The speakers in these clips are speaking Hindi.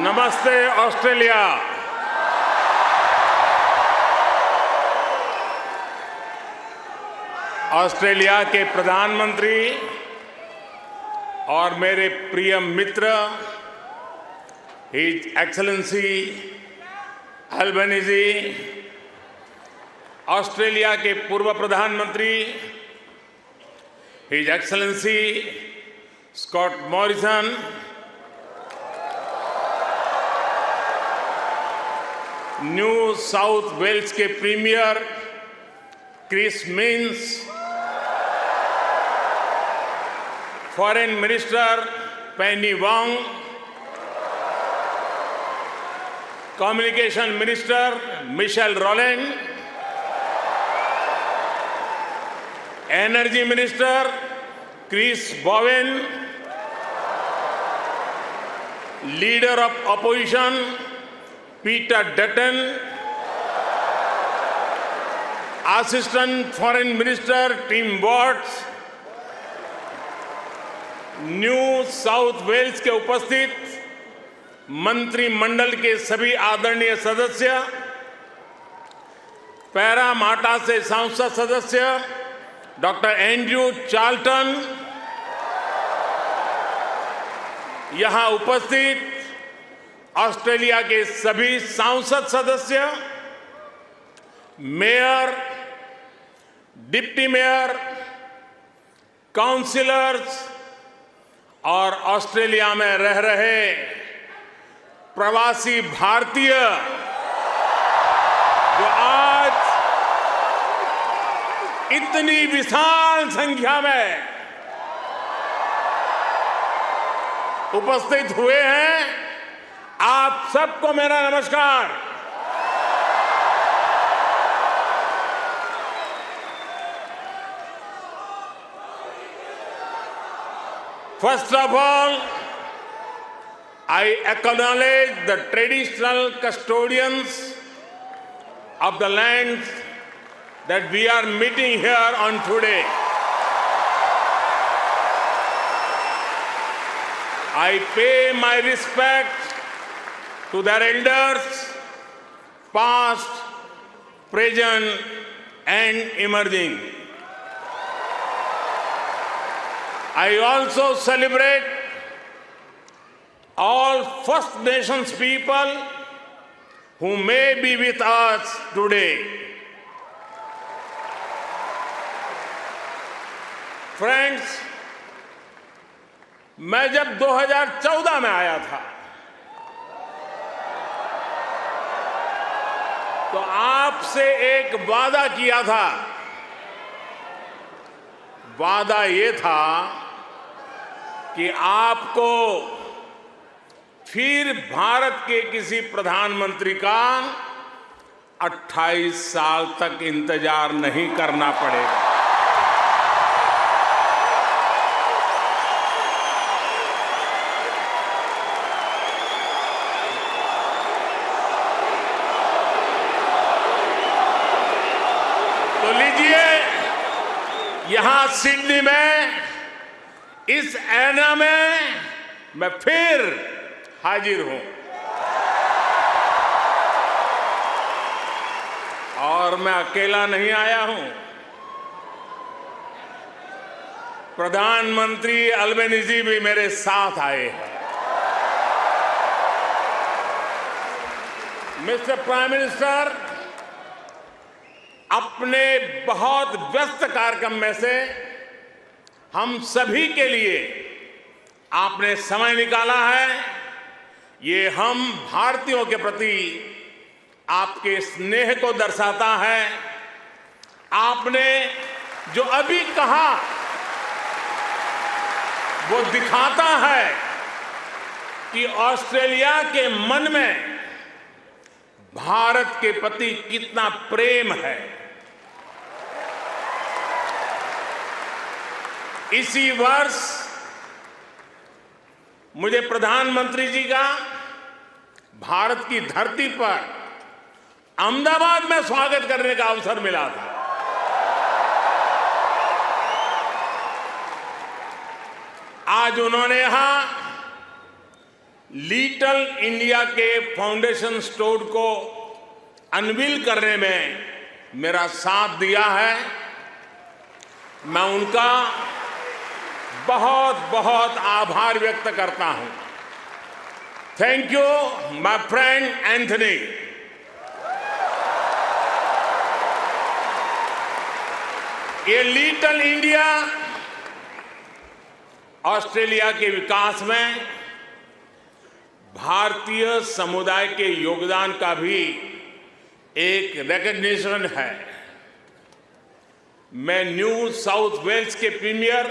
नमस्ते ऑस्ट्रेलिया। ऑस्ट्रेलिया के प्रधानमंत्री और मेरे प्रिय मित्र हिज एक्सेलेंसी अल्बनीज़ी, ऑस्ट्रेलिया के पूर्व प्रधानमंत्री His Excellency Scott Morrison, New South Wales के premier Chris Minns, foreign minister Penny Wong, communication minister Michelle Rowland, energy minister Chris Bowen, leader of opposition Peter Dutton, assistant foreign minister Tim Watts, New South Wales के उपस्थित मंत्रिमंडल के सभी आदरणीय सदस्य, पैरामाटा से संसद सदस्य डॉक्टर एंड्रयू चार्ल्टन, यहां उपस्थित ऑस्ट्रेलिया के सभी सांसद सदस्य, मेयर, डिप्टी मेयर, काउंसिलर्स और ऑस्ट्रेलिया में रह रहे प्रवासी भारतीय जो आज इतनी विशाल संख्या में उपस्थित हुए हैं, आप सबको मेरा नमस्कार। First of all, I acknowledge the traditional custodians of the lands that we are meeting here on today. I pay my respect to their elders, past, present, and emerging. I also celebrate all First Nations people who may be with us today. Friends, मैं जब 2014 में आया था तो आपसे एक वादा किया था। वादा ये था कि आपको फिर भारत के किसी प्रधानमंत्री का 28 साल तक इंतजार नहीं करना पड़ेगा। तो लीजिए, यहां सिडनी में इस ऐना में मैं फिर हाजिर हूं और मैं अकेला नहीं आया हूं। प्रधानमंत्री अल्बनीज़ी भी मेरे साथ आए हैं। मिस्टर प्राइम मिनिस्टर, अपने बहुत व्यस्त कार्यक्रम में से हम सभी के लिए आपने समय निकाला है। ये हम भारतीयों के प्रति आपके स्नेह को दर्शाता है। आपने जो अभी कहा वो दिखाता है कि ऑस्ट्रेलिया के मन में भारत के प्रति कितना प्रेम है। इसी वर्ष मुझे प्रधानमंत्री जी का भारत की धरती पर अहमदाबाद में स्वागत करने का अवसर मिला था। आज उन्होंने यहां लिटिल इंडिया के फाउंडेशन स्टोर को अनवील करने में मेरा साथ दिया है, मैं उनका बहुत बहुत आभार व्यक्त करता हूं। Thank you my friend Anthony. ये लिटिल इंडिया ऑस्ट्रेलिया के विकास में भारतीय समुदाय के योगदान का भी एक रिकॉग्निशन है। मैं न्यू साउथ वेल्स के प्रीमियर,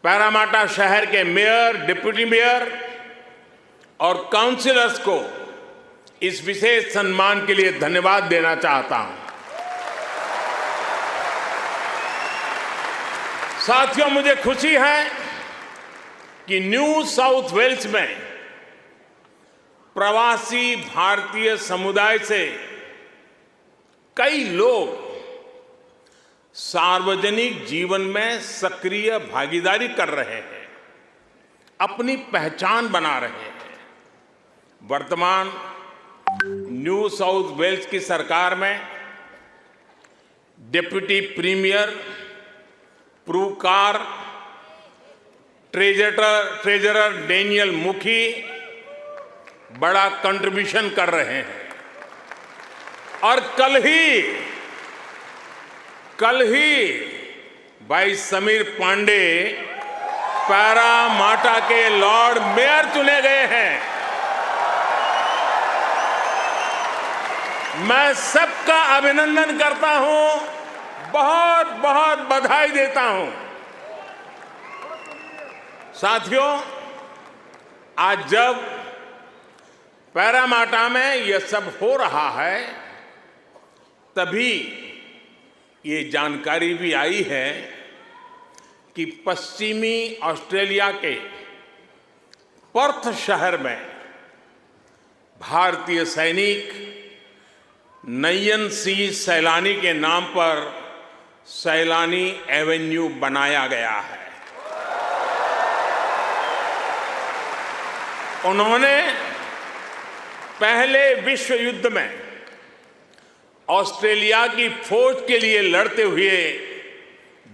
पैरामाटा शहर के मेयर, डिप्टी मेयर और काउंसिलर्स को इस विशेष सम्मान के लिए धन्यवाद देना चाहता हूं। साथियों, मुझे खुशी है कि न्यू साउथ वेल्स में प्रवासी भारतीय समुदाय से कई लोग सार्वजनिक जीवन में सक्रिय भागीदारी कर रहे हैं, अपनी पहचान बना रहे हैं। वर्तमान न्यू साउथ वेल्स की सरकार में डिप्टी प्रीमियर, प्रूकार, ट्रेजरर डेनियल मुखी बड़ा कंट्रीब्यूशन कर रहे हैं। और कल ही भाई समीर पांडे पैरामाटा के लॉर्ड मेयर चुने गए हैं। मैं सबका अभिनंदन करता हूं, बहुत बहुत बधाई देता हूं। साथियों, आज जब पैरामाटा में यह सब हो रहा है, तभी ये जानकारी भी आई है कि पश्चिमी ऑस्ट्रेलिया के पर्थ शहर में भारतीय सैनिक नयन सिंह सैलानी के नाम पर सैलानी एवेन्यू बनाया गया है। उन्होंने पहले विश्व युद्ध में ऑस्ट्रेलिया की फौज के लिए लड़ते हुए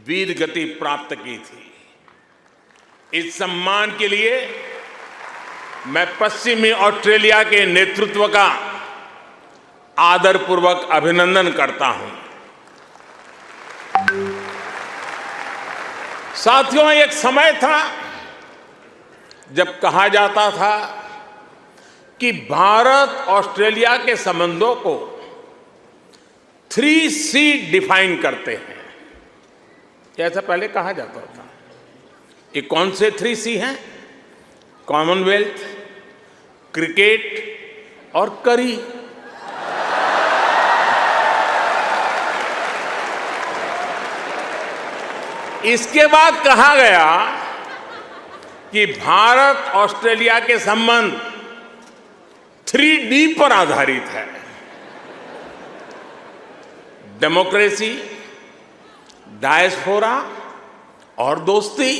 वीर गति प्राप्त की थी। इस सम्मान के लिए मैं पश्चिमी ऑस्ट्रेलिया के नेतृत्व का आदरपूर्वक अभिनंदन करता हूं। साथियों, एक समय था जब कहा जाता था कि भारत ऑस्ट्रेलिया के संबंधों को 3C डिफाइन करते हैं। ऐसा पहले कहा जाता था। ये कौन से 3C हैं? कॉमनवेल्थ, क्रिकेट और करी। इसके बाद कहा गया कि भारत ऑस्ट्रेलिया के संबंध 3D पर आधारित है। डेमोक्रेसी, डायस्पोरा और दोस्ती।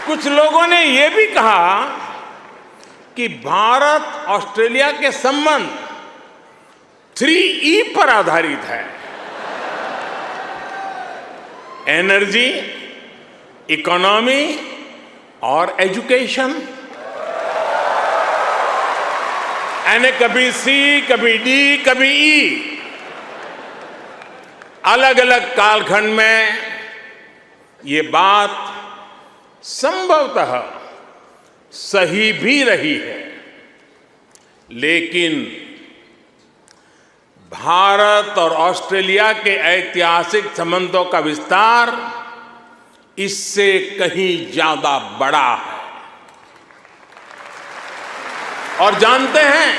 कुछ लोगों ने यह भी कहा कि भारत ऑस्ट्रेलिया के संबंध 3E पर आधारित है। एनर्जी, इकोनॉमी और एजुकेशन। यानी कभी C, कभी D, कभी E। अलग अलग कालखंड में ये बात संभवतः सही भी रही है, लेकिन भारत और ऑस्ट्रेलिया के ऐतिहासिक संबंधों का विस्तार इससे कहीं ज्यादा बड़ा है। और जानते हैं,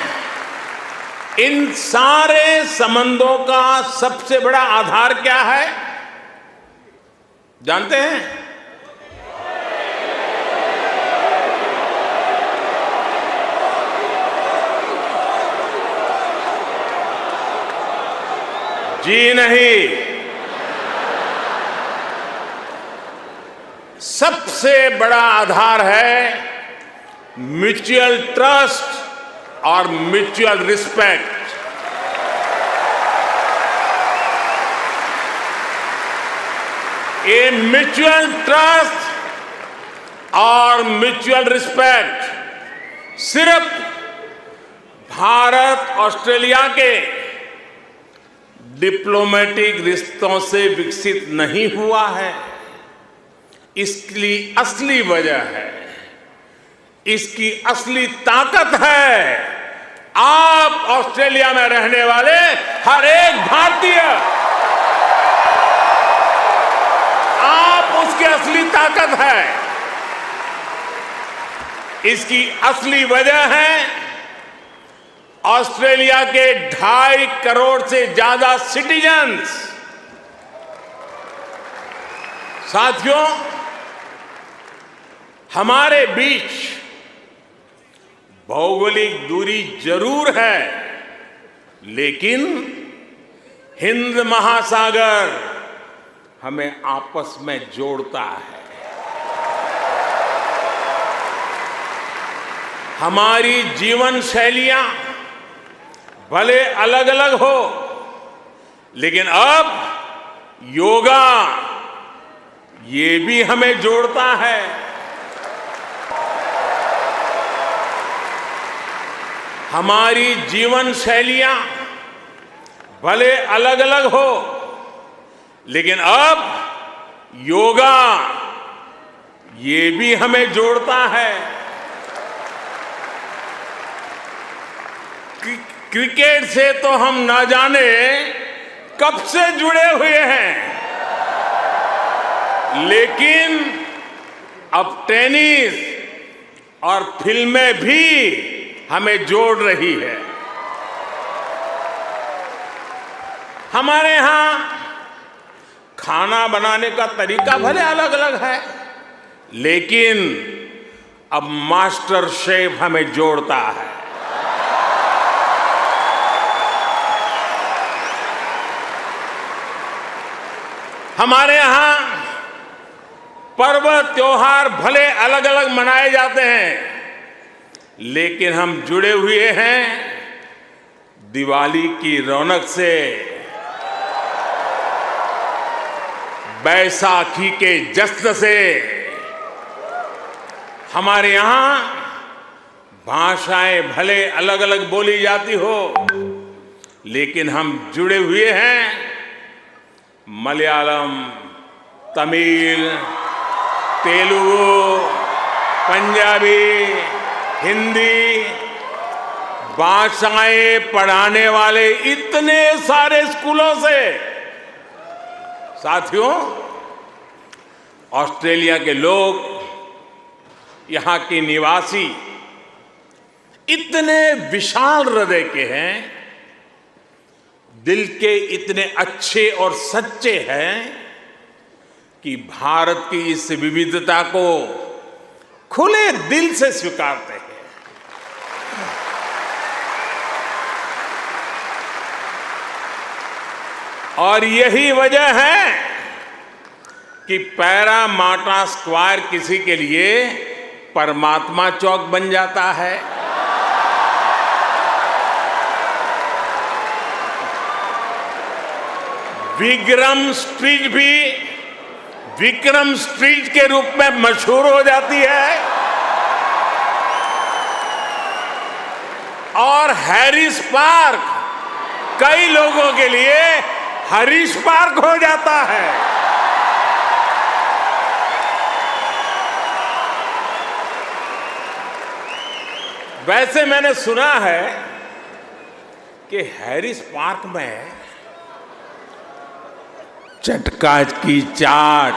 इन सारे संबंधों का सबसे बड़ा आधार क्या है? जानते हैं? जी नहीं। सबसे बड़ा आधार है म्यूचुअल ट्रस्ट और म्यूचुअल रिस्पेक्ट। ये म्यूचुअल ट्रस्ट और म्यूचुअल रिस्पेक्ट सिर्फ भारत ऑस्ट्रेलिया के डिप्लोमेटिक रिश्तों से विकसित नहीं हुआ है। इसकी असली वजह है, इसकी असली ताकत है आप ऑस्ट्रेलिया में रहने वाले हर एक भारतीय। आप उसकी असली ताकत है। इसकी असली वजह है ऑस्ट्रेलिया के 2.5 करोड़ से ज्यादा सिटीजन्स। साथियों, हमारे बीच भौगोलिक दूरी जरूर है, लेकिन हिंद महासागर हमें आपस में जोड़ता है। हमारी जीवन शैलियां भले अलग अलग हो, लेकिन अब योगा ये भी हमें जोड़ता है। हमारी जीवन शैलियां भले अलग अलग हो, लेकिन अब योगा ये भी हमें जोड़ता है। क्रिकेट से तो हम ना जाने कब से जुड़े हुए हैं, लेकिन अब टेनिस और फिल्में भी हमें जोड़ रही है। हमारे यहां खाना बनाने का तरीका भले अलग अलग है, लेकिन अब मास्टर शेफ हमें जोड़ता है। हमारे यहां पर्व त्योहार भले अलग अलग मनाए जाते हैं, लेकिन हम जुड़े हुए हैं दिवाली की रौनक से, बैसाखी के जश्न से। हमारे यहां भाषाएं भले अलग अलग बोली जाती हो, लेकिन हम जुड़े हुए हैं मलयालम, तमिल, तेलुगु, पंजाबी, हिंदी भाषाएं पढ़ाने वाले इतने सारे स्कूलों से। साथियों, ऑस्ट्रेलिया के लोग, यहां के निवासी इतने विशाल हृदय के हैं, दिल के इतने अच्छे और सच्चे हैं कि भारत की इस विविधता को खुले दिल से स्वीकारते हैं। और यही वजह है कि पैरामाटा स्क्वायर किसी के लिए परमात्मा चौक बन जाता है। विक्रम स्ट्रीट भी विक्रम स्ट्रीट के रूप में मशहूर हो जाती है, और हैरिस पार्क कई लोगों के लिए हरीश पार्क हो जाता है। वैसे मैंने सुना है कि हैरिस पार्क में चटका की चाट,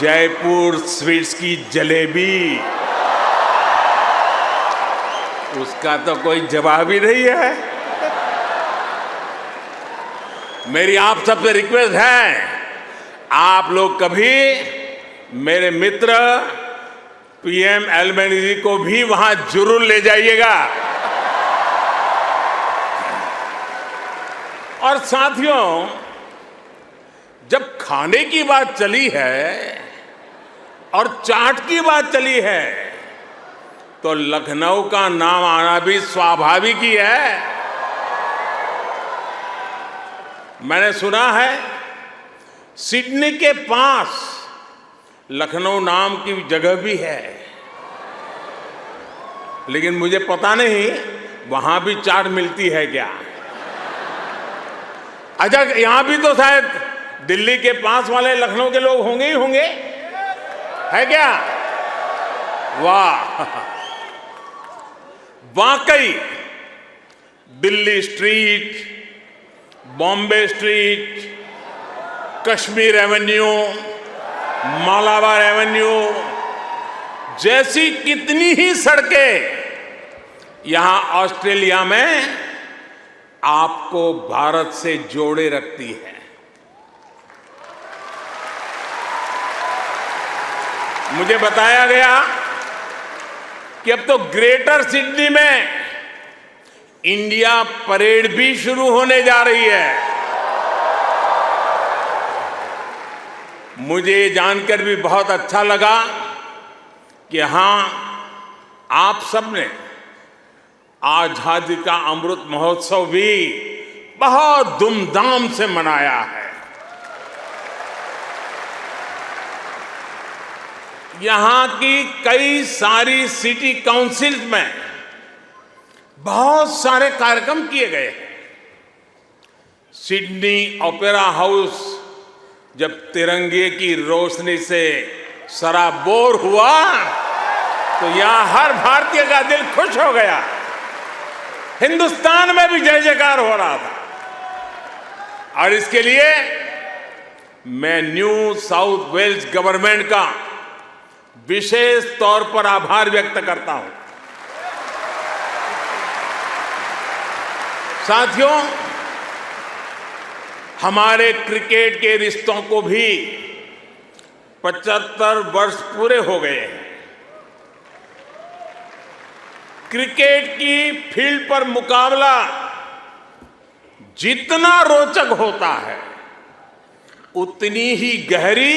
जयपुर स्वीट्स की जलेबी, उसका तो कोई जवाब ही नहीं है। मेरी आप सबसे रिक्वेस्ट है, आप लोग कभी मेरे मित्र पीएम एल्बनीज़ी को भी वहां जरूर ले जाइएगा। और साथियों, जब खाने की बात चली है और चाट की बात चली है तो लखनऊ का नाम आना भी स्वाभाविक ही है। मैंने सुना है सिडनी के पास लखनऊ नाम की जगह भी है, लेकिन मुझे पता नहीं वहां भी चाट मिलती है क्या। अच्छा, यहां भी तो शायद दिल्ली के पास वाले लखनऊ के लोग होंगे ही होंगे, है क्या? वाह, वाकई Delhi street, Bombay street, Kashmir Avenue, Malabar Avenue जैसी कितनी ही सड़कें यहां ऑस्ट्रेलिया में आपको भारत से जोड़े रखती है। मुझे बताया गया कि अब तो ग्रेटर सिडनी में इंडिया परेड भी शुरू होने जा रही है। मुझे जानकर भी बहुत अच्छा लगा कि यहां आप सबने आजादी का अमृत महोत्सव भी बहुत धूमधाम से मनाया है। यहां की कई सारी सिटी काउंसिल में बहुत सारे कार्यक्रम किए गए हैं। सिडनी ओपेरा हाउस जब तिरंगे की रोशनी से सराबोर हुआ तो यहां हर भारतीय का दिल खुश हो गया। हिंदुस्तान में भी जय जयकार हो रहा था। और इसके लिए मैं न्यू साउथ वेल्स गवर्नमेंट का विशेष तौर पर आभार व्यक्त करता हूं। साथियों, हमारे क्रिकेट के रिश्तों को भी 75 वर्ष पूरे हो गए हैं। क्रिकेट की फील्ड पर मुकाबला जितना रोचक होता है उतनी ही गहरी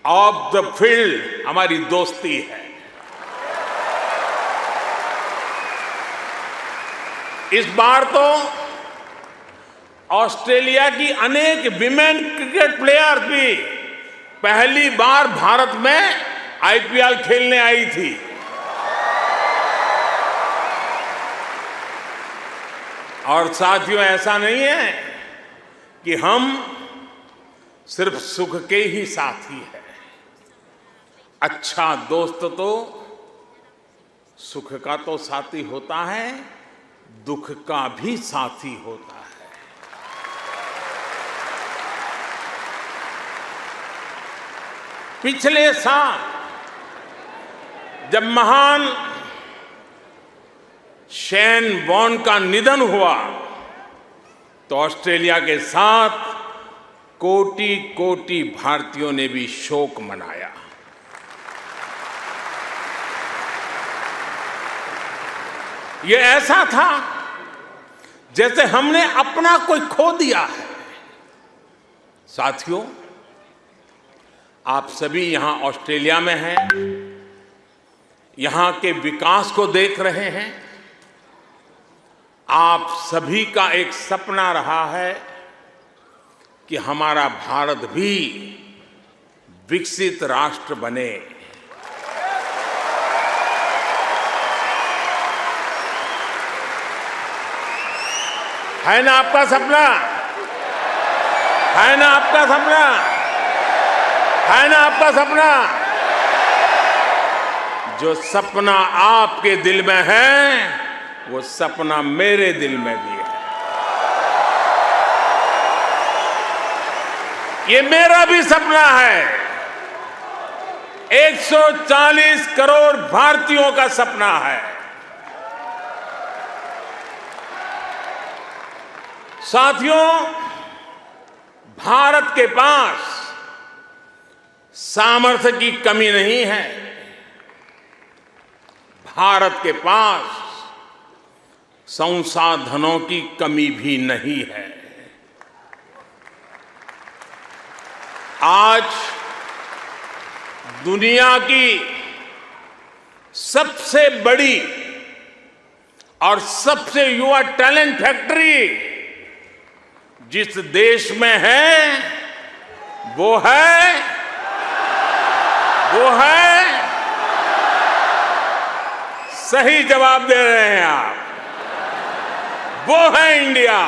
ऑफ द फील्ड हमारी दोस्ती है। इस बार तो ऑस्ट्रेलिया की अनेक विमेन क्रिकेट प्लेयर भी पहली बार भारत में आईपीएल खेलने आई थी। और साथियों, ऐसा नहीं है कि हम सिर्फ सुख के ही साथी हैं। अच्छा दोस्त तो सुख का तो साथी होता है, दुख का भी साथी होता है। पिछले साल जब महान शेन वॉर्न का निधन हुआ तो ऑस्ट्रेलिया के साथ कोटि कोटि भारतीयों ने भी शोक मनाया। ये ऐसा था जैसे हमने अपना कोई खो दिया है। साथियों, आप सभी यहां ऑस्ट्रेलिया में हैं, यहां के विकास को देख रहे हैं। आप सभी का एक सपना रहा है कि हमारा भारत भी विकसित राष्ट्र बने। है ना आपका सपना? है ना आपका सपना? है ना आपका सपना? जो सपना आपके दिल में है वो सपना मेरे दिल में भी है। ये मेरा भी सपना है। 140 करोड़ भारतीयों का सपना है। साथियों, भारत के पास सामर्थ्य की कमी नहीं है। भारत के पास संसाधनों की कमी भी नहीं है। आज दुनिया की सबसे बड़ी और सबसे युवा टैलेंट फैक्ट्री जिस देश में है वो है सही जवाब दे रहे हैं आप, वो है इंडिया।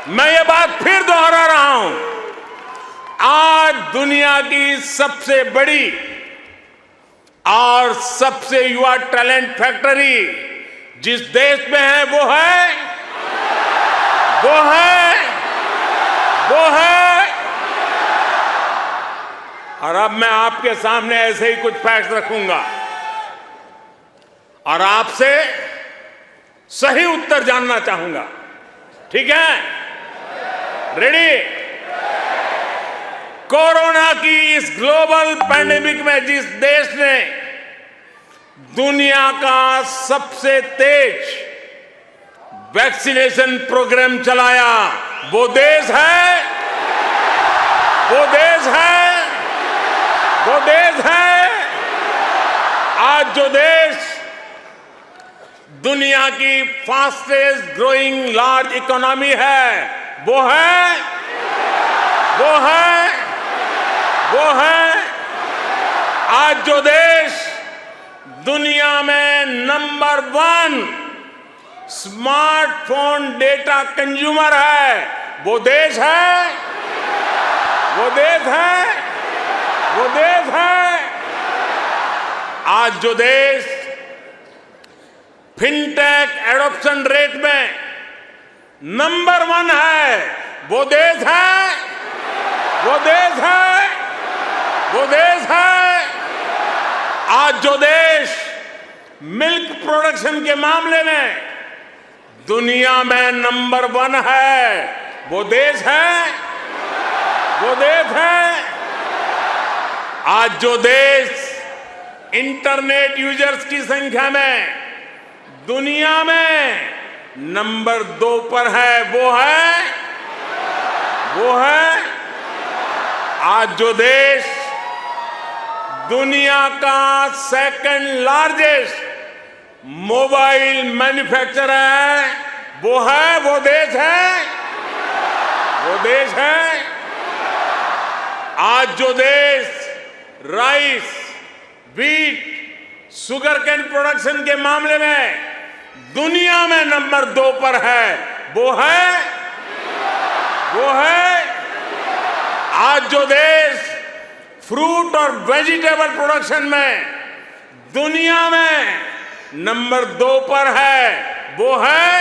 मैं ये बात फिर दोहरा रहा हूं, आज दुनिया की सबसे बड़ी और सबसे युवा टैलेंट फैक्ट्री जिस देश में है वो है। और अब मैं आपके सामने ऐसे ही कुछ फैक्ट रखूंगा और आपसे सही उत्तर जानना चाहूंगा, ठीक है? रेडी? कोरोना की इस ग्लोबल पैंडेमिक में जिस देश ने दुनिया का सबसे तेज वैक्सीनेशन प्रोग्राम चलाया वो देश है। आज जो देश दुनिया की फास्टेस्ट ग्रोइंग लार्ज इकोनॉमी है वो है। आज जो देश दुनिया में नंबर 1 स्मार्टफोन डेटा कंज्यूमर है वो देश है। आज जो देश फिनटेक एडॉप्शन रेट में नंबर 1 है वो देश है। आज जो देश मिल्क प्रोडक्शन के मामले में दुनिया में नंबर 1 है वो देश है। आज जो देश इंटरनेट यूजर्स की संख्या में दुनिया में नंबर 2 पर है वो है। आज जो देश दुनिया का सेकंड लार्जेस्ट मोबाइल मैन्युफैक्चरर है वो देश है। आज जो देश rice, wheat, sugar cane production के मामले में दुनिया में नंबर 2 पर है वो है। आज जो देश फ्रूट और वेजिटेबल प्रोडक्शन में दुनिया में नंबर 2 पर है वो है।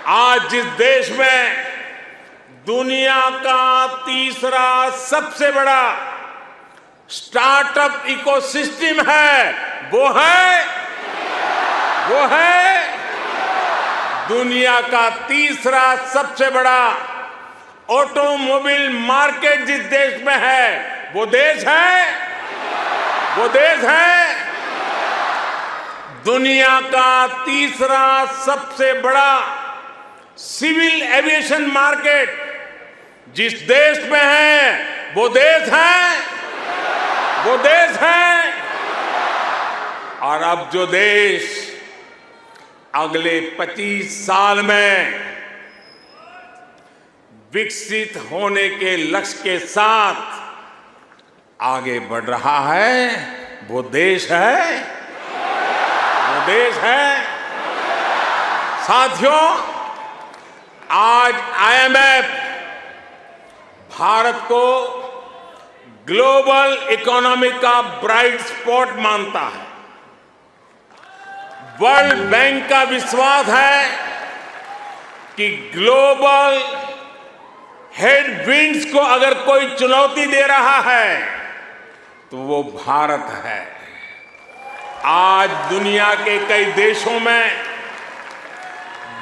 आज जिस देश में दुनिया का तीसरा सबसे बड़ा स्टार्टअप इकोसिस्टम है वो है। दुनिया का तीसरा सबसे बड़ा ऑटोमोबाइल मार्केट जिस देश में है वो देश है। दुनिया का तीसरा सबसे बड़ा सिविल एविएशन मार्केट जिस देश में है वो देश है। और अब जो देश अगले 25 साल में विकसित होने के लक्ष्य के साथ आगे बढ़ रहा है वो देश है। साथियों, आज IMF भारत को ग्लोबल इकोनॉमी का ब्राइट स्पॉट मानता है। वर्ल्ड बैंक का विश्वास है कि ग्लोबल हेडविंड्स को अगर कोई चुनौती दे रहा है तो वो भारत है। आज दुनिया के कई देशों में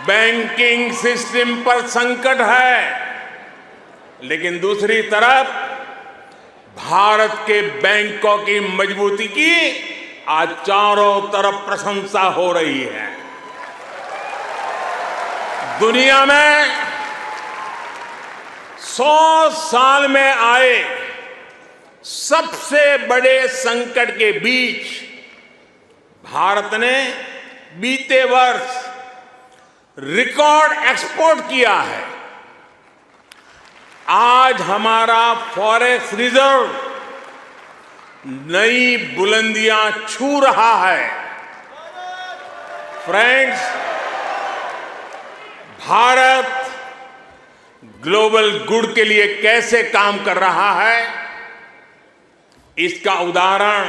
बैंकिंग सिस्टम पर संकट है, लेकिन दूसरी तरफ भारत के बैंकों की मजबूती की आज चारों तरफ प्रशंसा हो रही है। दुनिया में 100 साल में आए सबसे बड़े संकट के बीच भारत ने बीते वर्ष रिकॉर्ड एक्सपोर्ट किया है। आज हमारा फॉरेक्स रिजर्व नई बुलंदियां छू रहा है। फ्रेंड्स, भारत ग्लोबल गुड के लिए कैसे काम कर रहा है, इसका उदाहरण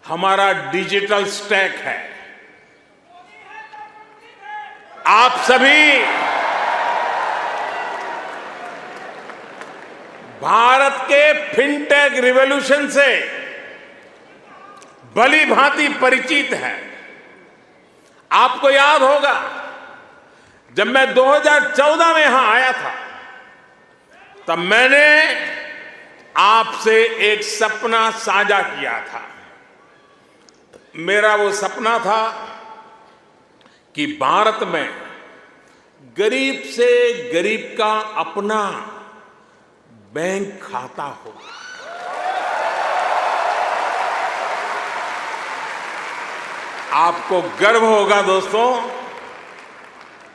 हमारा डिजिटल स्टैक है। आप सभी भारत के फिनटेक रिवॉल्यूशन से भली भांति परिचित है। आपको याद होगा, जब मैं 2014 में यहां आया था, तब मैंने आपसे एक सपना साझा किया था। मेरा वो सपना था कि भारत में गरीब से गरीब का अपना बैंक खाता हो। आपको गर्व होगा दोस्तों,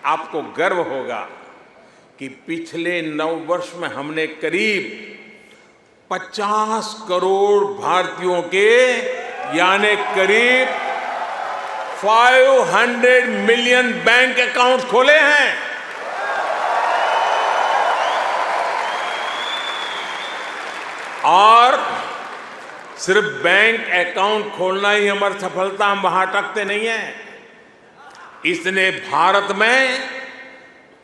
आपको गर्व होगा कि पिछले 9 वर्ष में हमने करीब 50 करोड़ भारतीयों के यानी करीब 500 मिलियन बैंक अकाउंट खोले हैं। और सिर्फ बैंक अकाउंट खोलना ही हमारी सफलता, हम वहां अटकते नहीं हैं। इसने भारत में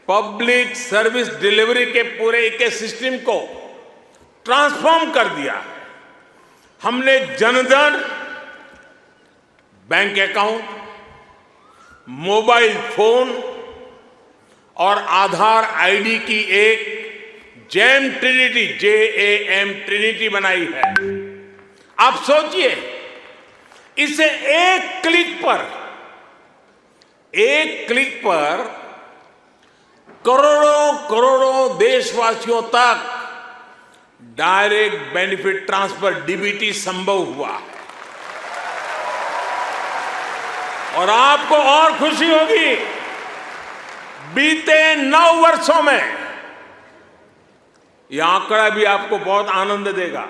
पब्लिक सर्विस डिलीवरी के पूरे इकोसिस्टम को ट्रांसफॉर्म कर दिया है। हमने Jan Dhan bank account, mobile phone और आधार आईडी की एक जैम ट्रिनिटी, JAM ट्रिनिटी बनाई है। आप सोचिए, इसे एक क्लिक पर करोड़ों करोड़ों देशवासियों तक डायरेक्ट बेनिफिट ट्रांसफर DBT संभव हुआ है। और आपको और खुशी होगी, बीते 9 वर्षों में, यह आंकड़ा भी आपको बहुत आनंद देगा,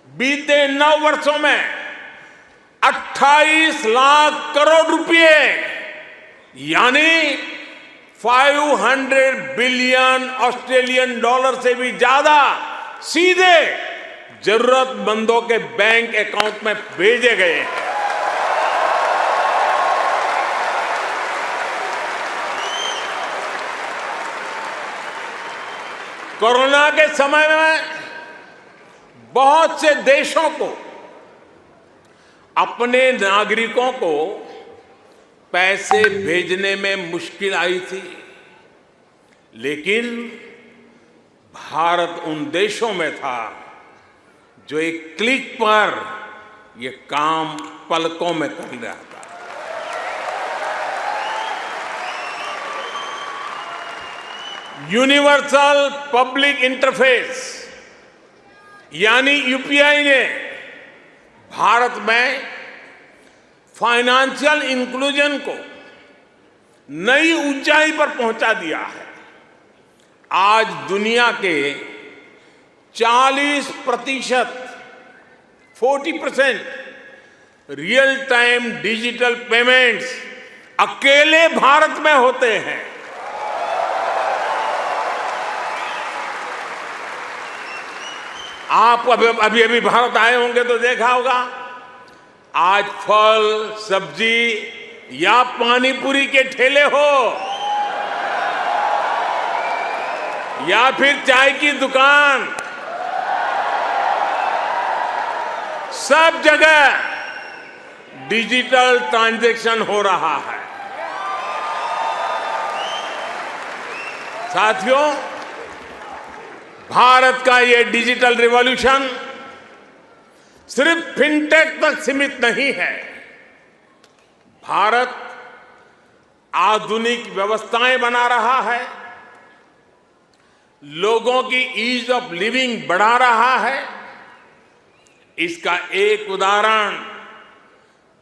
बीते 9 वर्षों में 28 लाख करोड़ रुपए यानी 500 बिलियन ऑस्ट्रेलियन डॉलर से भी ज्यादा सीधे जरूरतमंदों के बैंक अकाउंट में भेजे गए हैं। कोरोना के समय में बहुत से देशों को अपने नागरिकों को पैसे भेजने में मुश्किल आई थी, लेकिन भारत उन देशों में था जो एक क्लिक पर ये काम पलकों में कर रहा था। यूनिवर्सल पब्लिक इंटरफेस यानी UPI ने भारत में फाइनेंशियल इंक्लूजन को नई ऊंचाई पर पहुंचा दिया है। आज दुनिया के 40% रियल टाइम डिजिटल पेमेंट्स अकेले भारत में होते हैं। आप अभी भारत आए होंगे तो देखा होगा, आज फल सब्जी या पानी पूरी के ठेले हो या फिर चाय की दुकान, सब जगह डिजिटल ट्रांजैक्शन हो रहा है। साथियों, भारत का ये डिजिटल रिवॉल्यूशन सिर्फ फिनटेक तक सीमित नहीं है। भारत आधुनिक व्यवस्थाएं बना रहा है, लोगों की ईज ऑफ लिविंग बढ़ा रहा है। इसका एक उदाहरण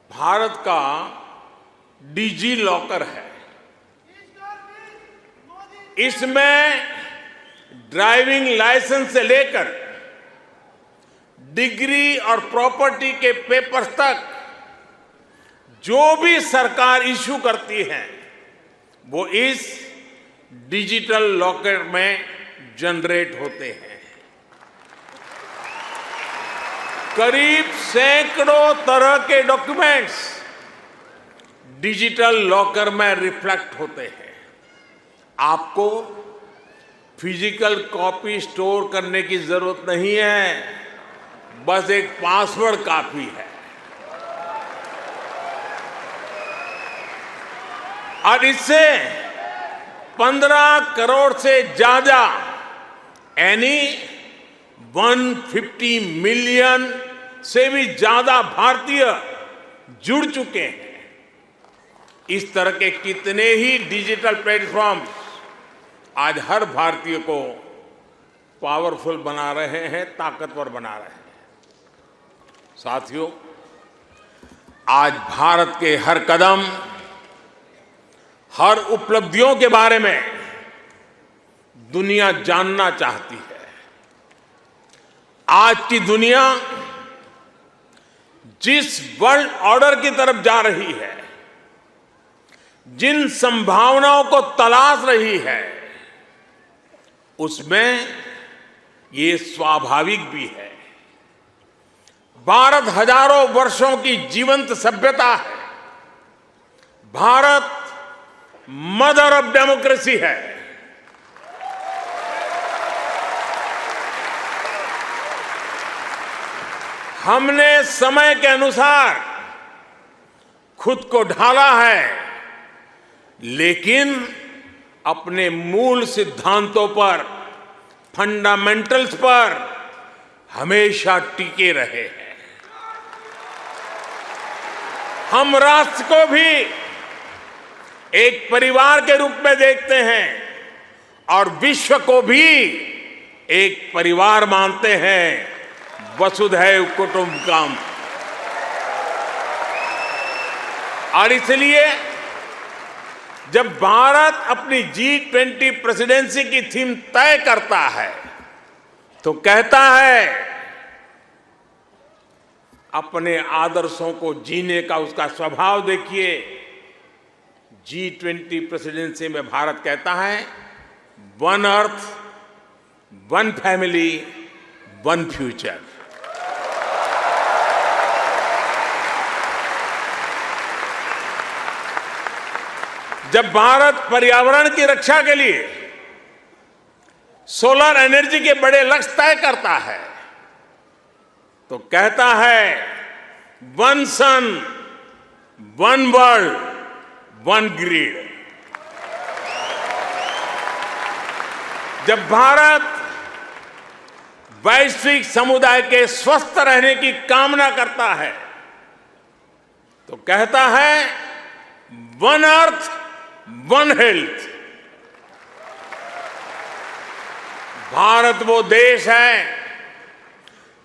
भारत का डिजी लॉकर है। इसमें ड्राइविंग लाइसेंस से लेकर डिग्री और प्रॉपर्टी के पेपर्स तक जो भी सरकार इश्यू करती है वो इस डिजिटल लॉकर में जनरेट होते हैं। करीब सैकड़ों तरह के डॉक्यूमेंट्स डिजिटल लॉकर में रिफ्लेक्ट होते हैं। आपको फिजिकल कॉपी स्टोर करने की जरूरत नहीं है, बस एक पासवर्ड काफी है। और इससे 15 करोड़ से ज्यादा यानी 150 मिलियन से भी ज्यादा भारतीय जुड़ चुके हैं। इस तरह के कितने ही डिजिटल प्लेटफॉर्म आज हर भारतीय को पावरफुल बना रहे हैं, ताकतवर बना रहे हैं। साथियों, आज भारत के हर कदम, हर उपलब्धियों के बारे में दुनिया जानना चाहती है। आज की दुनिया जिस वर्ल्ड ऑर्डर की तरफ जा रही है, जिन संभावनाओं को तलाश रही है, उसमें ये स्वाभाविक भी है। भारत हजारों वर्षों की जीवंत सभ्यता है। भारत मदर ऑफ डेमोक्रेसी है। हमने समय के अनुसार खुद को ढाला है, लेकिन अपने मूल सिद्धांतों पर, फंडामेंटल्स पर हमेशा टिके रहे हैं। हम राष्ट्र को भी एक परिवार के रूप में देखते हैं और विश्व को भी एक परिवार मानते हैं। वसुधैव कुटुंबकम। और इसलिए जब भारत अपनी G20 प्रेसिडेंसी की थीम तय करता है तो कहता है अपने आदर्शों को जीने का उसका स्वभाव देखिए। G20 प्रेसिडेंसी में भारत कहता है one earth, one family, one future. जब भारत पर्यावरण की रक्षा के लिए सोलर एनर्जी के बड़े लक्ष्य तय करता है तो कहता है वन सन, वन वर्ल्ड, वन ग्रिड। जब भारत वैश्विक समुदाय के स्वस्थ रहने की कामना करता है तो कहता है one earth, one health. Bharat वो देश है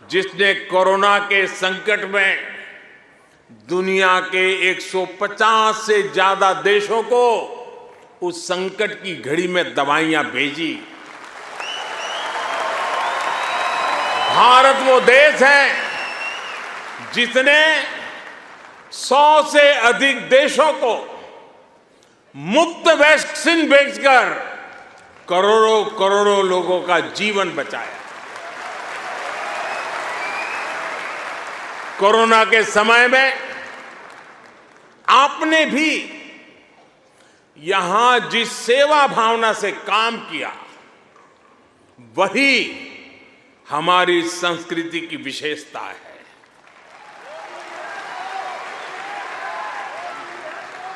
जिसने कोरोना के संकट में दुनिया के 150 से ज्यादा देशों को उस संकट की घड़ी में दवाइयां भेजी। भारत वो देश है जिसने 100 से अधिक देशों को मुफ्त वैक्सीन भेजकर करोड़ों करोड़ों लोगों का जीवन बचाया। कोरोना के समय में आपने भी यहां जिस सेवा भावना से काम किया वही हमारी संस्कृति की विशेषता है।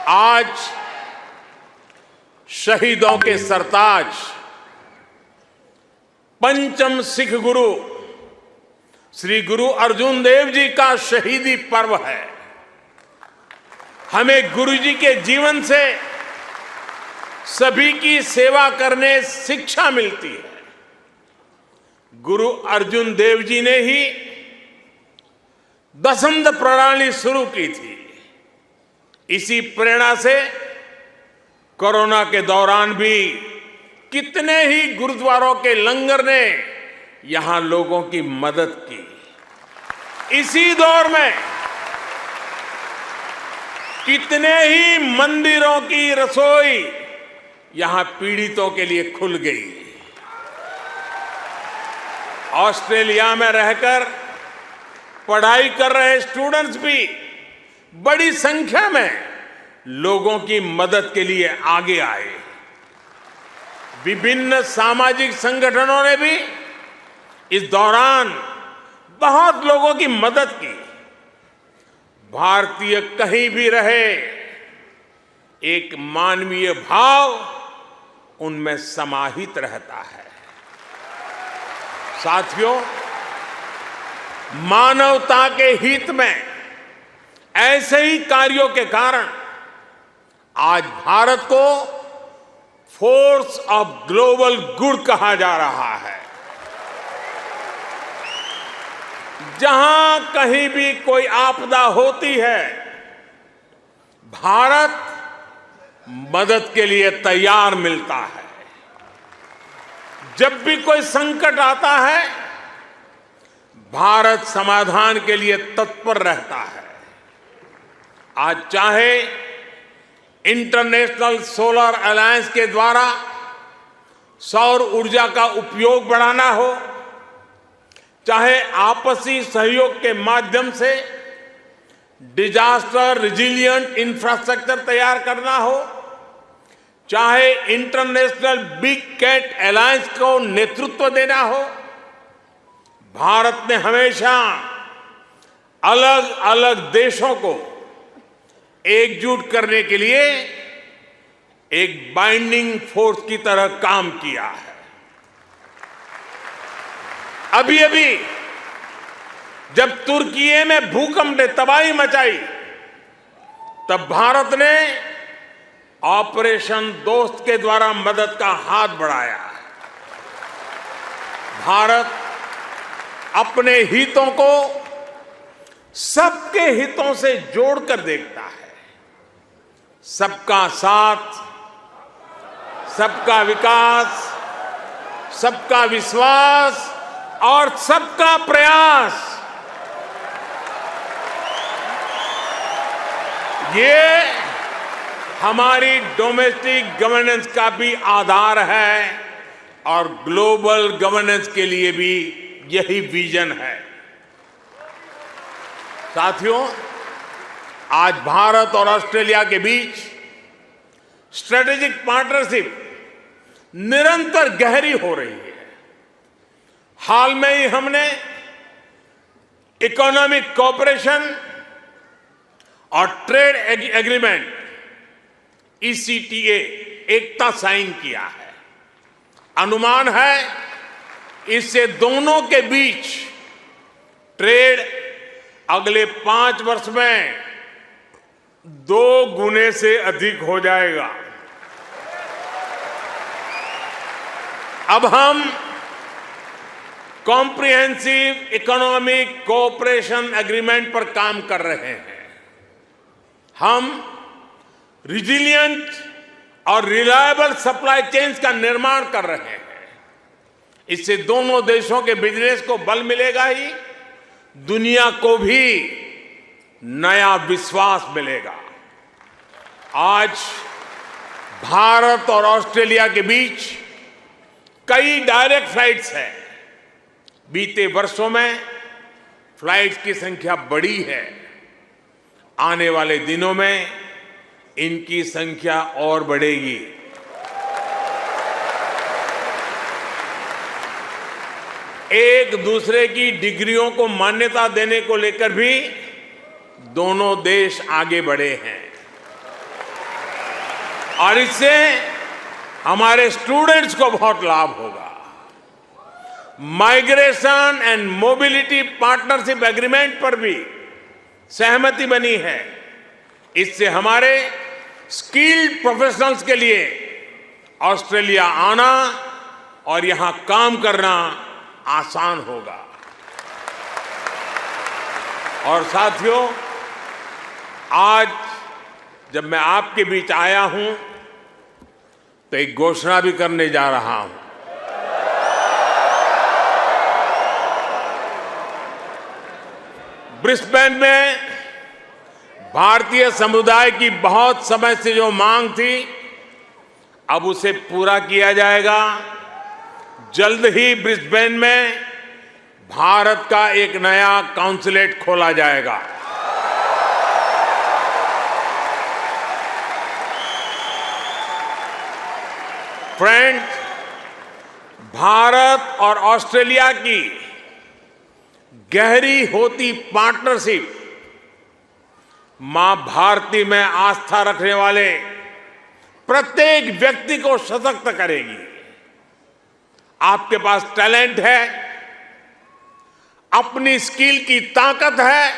आज शहीदों के सरताज पंचम सिख गुरु श्री गुरु अर्जुन देव जी का शहीदी पर्व है। हमें गुरु जी के जीवन से सभी की सेवा करने शिक्षा मिलती है। गुरु अर्जुन देव जी ने ही दसंध प्रणाली शुरू की थी। इसी प्रेरणा से कोरोना के दौरान भी कितने ही गुरुद्वारों के लंगर ने यहां लोगों की मदद की। इसी दौर में कितने ही मंदिरों की रसोई यहां पीड़ितों के लिए खुल गई। ऑस्ट्रेलिया में रहकर पढ़ाई कर रहे स्टूडेंट्स भी बड़ी संख्या में लोगों की मदद के लिए आगे आए। विभिन्न सामाजिक संगठनों ने भी इस दौरान बहुत लोगों की मदद की। भारतीय कहीं भी रहे, एक मानवीय भाव उनमें समाहित रहता है। साथियों, मानवता के हित में ऐसे ही कार्यों के कारण आज भारत को फोर्स ऑफ ग्लोबल गुड कहा जा रहा है। जहां कहीं भी कोई आपदा होती है, भारत मदद के लिए तैयार मिलता है। जब भी कोई संकट आता है, भारत समाधान के लिए तत्पर रहता है। आज चाहे इंटरनेशनल सोलर अलायंस के द्वारा सौर ऊर्जा का उपयोग बढ़ाना हो, चाहे आपसी सहयोग के माध्यम से डिजास्टर रिजिलिएंट इंफ्रास्ट्रक्चर तैयार करना हो, चाहे इंटरनेशनल बिग कैट अलायंस को नेतृत्व देना हो, भारत ने हमेशा अलग अलग देशों को एकजुट करने के लिए एक बाइंडिंग फोर्स की तरह काम किया है। अभी अभी जब तुर्की में भूकंप ने तबाही मचाई, तब भारत ने ऑपरेशन दोस्त के द्वारा मदद का हाथ बढ़ाया। भारत अपने हितों को सबके हितों से जोड़कर देखता है। सबका साथ, सबका विकास, सबका विश्वास और सबका प्रयास, ये हमारी डोमेस्टिक गवर्नेंस का भी आधार है और ग्लोबल गवर्नेंस के लिए भी यही विजन है। साथियों, आज भारत और ऑस्ट्रेलिया के बीच स्ट्रेटेजिक पार्टनरशिप निरंतर गहरी हो रही है। हाल में ही हमने इकोनॉमिक कोऑपरेशन और ट्रेड एग्रीमेंट ECTA एकता साइन किया है। अनुमान है इससे दोनों के बीच ट्रेड अगले 5 वर्ष में 2 गुने से अधिक हो जाएगा। अब हम कॉम्प्रिहेंसिव इकोनॉमिक कोऑपरेशन एग्रीमेंट पर काम कर रहे हैं। हम रिजिलिएंट और रिलायबल सप्लाई चेन्स का निर्माण कर रहे हैं। इससे दोनों देशों के बिजनेस को बल मिलेगा ही, दुनिया को भी नया विश्वास मिलेगा। आज भारत और ऑस्ट्रेलिया के बीच कई डायरेक्ट फ्लाइट्स हैं। बीते वर्षों में फ्लाइट्स की संख्या बढ़ी है। आने वाले दिनों में इनकी संख्या और बढ़ेगी। एक दूसरे की डिग्रियों को मान्यता देने को लेकर भी दोनों देश आगे बढ़े हैं और इससे हमारे स्टूडेंट्स को बहुत लाभ होगा। Migration and mobility partnership agreement पर भी सहमति बनी है। इससे हमारे स्किल्ड प्रोफेशनल्स के लिए ऑस्ट्रेलिया आना और यहां काम करना आसान होगा। और साथियों, आज जब मैं आपके बीच आया हूं तो एक घोषणा भी करने जा रहा हूं। ब्रिस्बेन में भारतीय समुदाय की बहुत समय से जो मांग थी, अब उसे पूरा किया जाएगा। जल्द ही ब्रिस्बेन में भारत का एक नया कॉन्सुलेट खोला जाएगा। फ्रेंड्स, भारत और ऑस्ट्रेलिया की गहरी होती पार्टनरशिप मां भारती में आस्था रखने वाले प्रत्येक व्यक्ति को सशक्त करेगी। आपके पास टैलेंट है, अपनी स्किल की ताकत है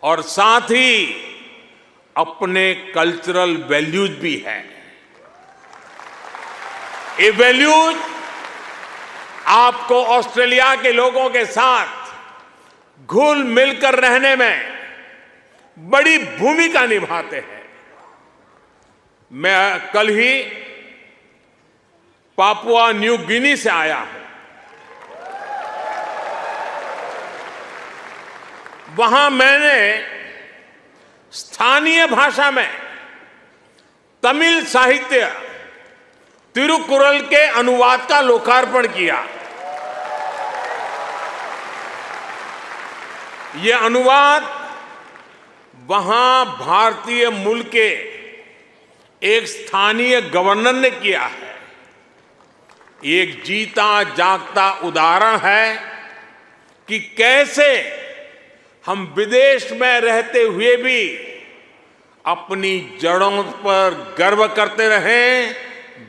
और साथ ही अपने कल्चरल वैल्यूज भी है। ये वैल्यूज आपको ऑस्ट्रेलिया के लोगों के साथ घुल मिलकर रहने में बड़ी भूमिका निभाते हैं। मैं कल ही पापुआ न्यू गिनी से आया हूं। वहां मैंने स्थानीय भाषा में तमिल साहित्य तिरुकुरल के अनुवाद का लोकार्पण किया। ये अनुवाद वहां भारतीय मूल के एक स्थानीय गवर्नर ने किया है। एक जीता जागता उदाहरण है कि कैसे हम विदेश में रहते हुए भी अपनी जड़ों पर गर्व करते रहें,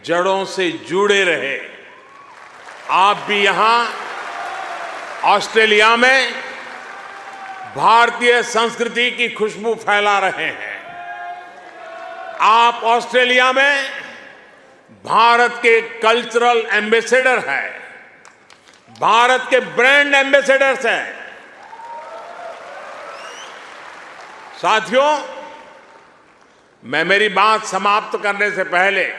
जड़ों से जुड़े रहे। आप भी यहां ऑस्ट्रेलिया में भारतीय संस्कृति की खुशबू फैला रहे हैं। आप ऑस्ट्रेलिया में भारत के कल्चरल एम्बेसडर हैं, भारत के ब्रांड एम्बेसडर्स हैं। साथियों, मैं मेरी बात समाप्त करने से पहले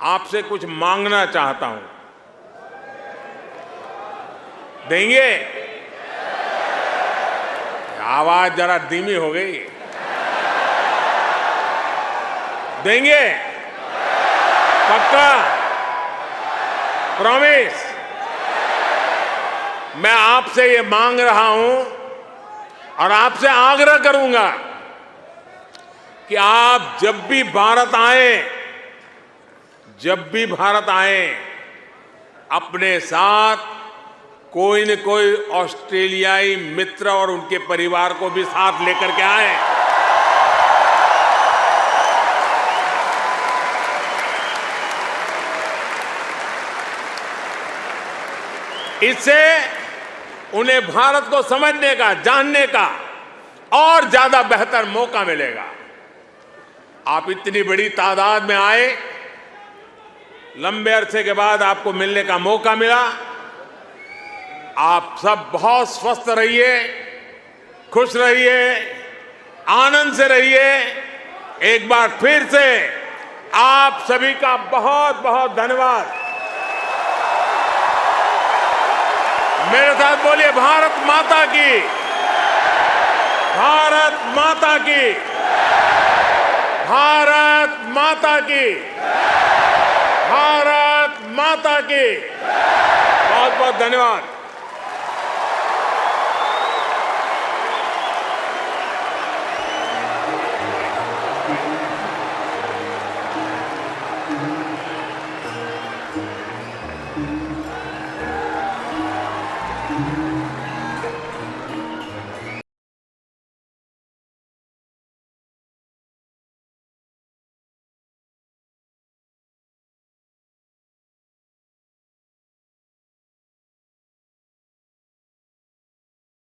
आपसे कुछ मांगना चाहता हूं। देंगे? आवाज जरा धीमी हो गई। देंगे? पक्का? प्रॉमिस? मैं आपसे ये मांग रहा हूं और आपसे आग्रह करूंगा कि आप जब भी भारत आए, अपने साथ कोई न कोई ऑस्ट्रेलियाई मित्र और उनके परिवार को भी साथ लेकर के आए। इससे उन्हें भारत को समझने का, जानने का और ज्यादा बेहतर मौका मिलेगा। आप इतनी बड़ी तादाद में आए, लंबे अरसे के बाद आपको मिलने का मौका मिला। आप सब बहुत स्वस्थ रहिए, खुश रहिए, आनंद से रहिए। एक बार फिर से आप सभी का बहुत बहुत धन्यवाद। मेरे साथ बोलिए, भारत माता की, भारत माता की, भारत माता की, भारत माता की। बहुत बहुत धन्यवाद।